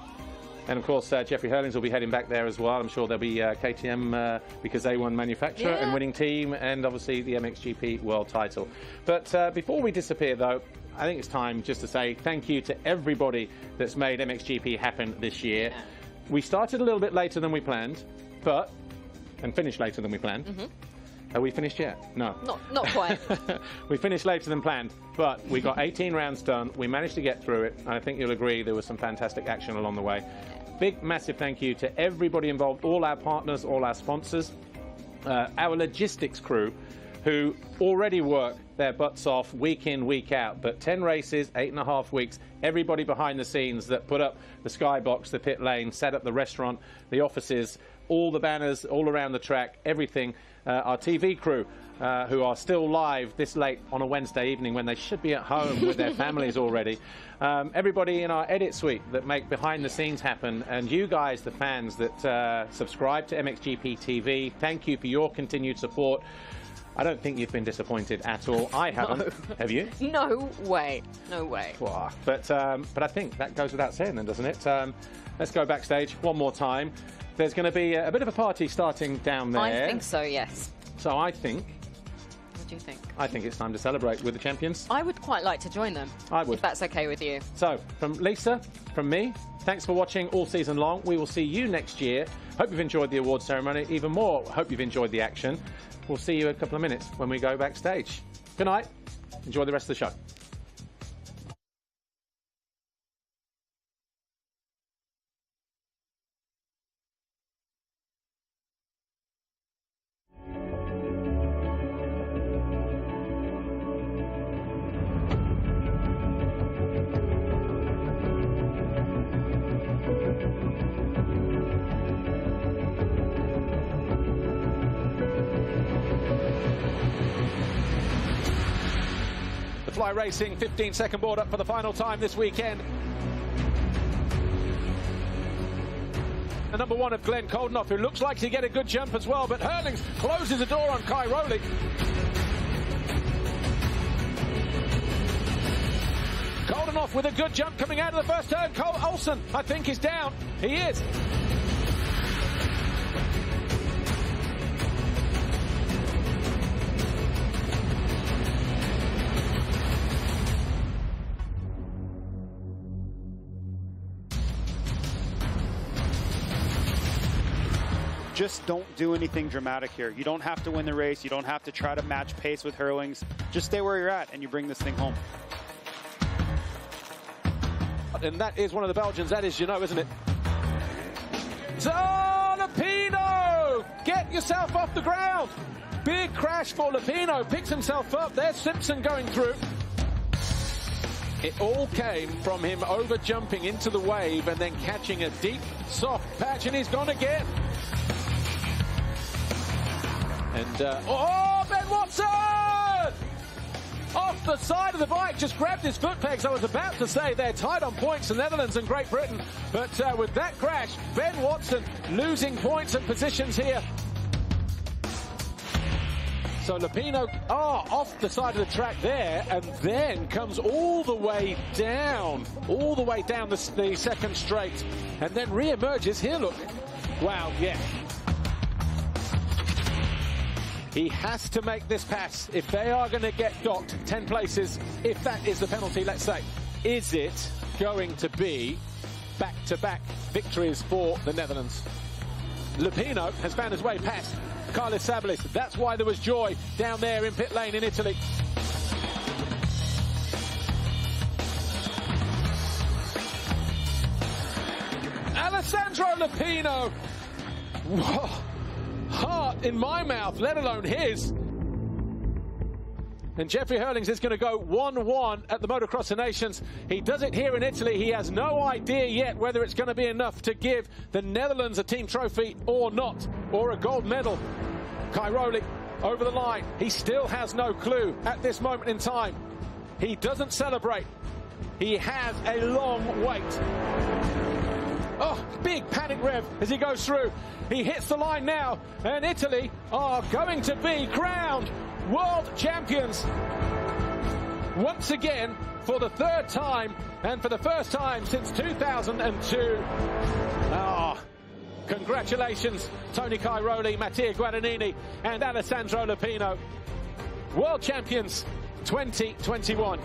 And of course, Jeffrey Hurlings will be heading back there as well. I'm sure there'll be KTM because they won manufacturer and winning team, and obviously the MXGP world title. But before we disappear, though, I think it's time just to say thank you to everybody that's made MXGP happen this year. Yeah. We started a little bit later than we planned, and finished later than we planned. Are we finished yet? No. Not quite. We finished later than planned, but we got 18 rounds done. We managed to get through it, and I think you'll agree there was some fantastic action along the way. Big, massive thank you to everybody involved, all our partners, all our sponsors, our logistics crew, who already work their butts off week in, week out. But 10 races, 8.5 weeks, everybody behind the scenes that put up the skybox, the pit lane, set up the restaurant, the offices, all the banners, all around the track, everything. Our TV crew, who are still live this late on a Wednesday evening when they should be at home with their families already. Everybody in our edit suite that make behind the scenes happen, and you guys, the fans that subscribe to MXGP-TV, thank you for your continued support. I don't think you've been disappointed at all. I haven't. No. Have you? No way. No way. But I think that goes without saying then, doesn't it? Let's go backstage one more time. There's going to be a bit of a party starting down there. I think so, yes. So I think... What do you think? I think it's time to celebrate with the champions. I would quite like to join them. I would. If that's okay with you. So, from Lisa, from me, thanks for watching all season long. We will see you next year. Hope you've enjoyed the award ceremony. Even more, hope you've enjoyed the action. We'll see you in a couple of minutes when we go backstage. Good night. Enjoy the rest of the show. Fly Racing 15-second board up for the final time this weekend. The number 1 of Glenn Koldenoff, who looks like to get a good jump as well, but Hurlings closes the door on Cairoli. Koldenoff with a good jump coming out of the first turn. Olsen, I think, is down. He is. Just don't do anything dramatic here. You don't have to win the race. You don't have to try to match pace with Hurlings. Just stay where you're at and you bring this thing home. And that is one of the Belgians. That is Jeannot, isn't it? Lupino! Get yourself off the ground. Big crash for Lupino. Picks himself up. There's Simpson going through. It all came from him over jumping into the wave and then catching a deep, soft patch, and he's gone again. And, Ben Watson! Off the side of the bike, just grabbed his foot pegs. I was about to say they're tied on points, the Netherlands and Great Britain. But with that crash, Ben Watson losing points and positions here. So Lupino, off the side of the track there, and then comes all the way down the second straight, and then re-emerges here, look. Wow, yeah. He has to make this pass if they are going to get docked 10 places, if that is the penalty, let's say. Is it going to be back-to-back victories for the Netherlands? Lupino has found his way past Carlos Sabalis. That's why there was joy down there in pit lane in Italy. Alessandro Lupino. Whoa. Heart in my mouth, let alone his. And Jeffrey Hurlings is going to go 1-1 at the Motocross of Nations. He does it here in Italy. He has no idea yet whether it's going to be enough to give the Netherlands a team trophy or not, or a gold medal. Cairoli over the line. He still has no clue at this moment in time. He doesn't celebrate. He has a long wait. Oh, big panic rev as he goes through. He hits the line now, and Italy are going to be crowned world champions once again for the third time, and for the first time since 2002. Congratulations, Tony Cairoli, Mattia Guadagnini, and Alessandro Lupino, world champions 2021.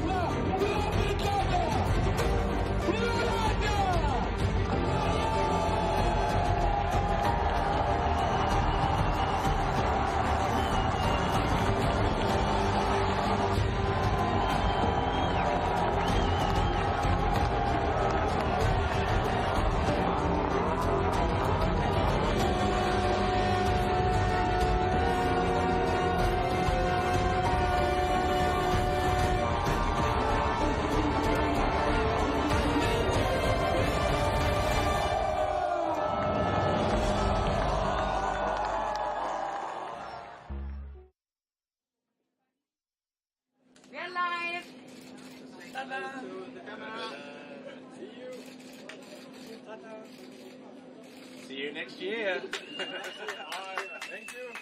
We're live. See you next year. Thank you.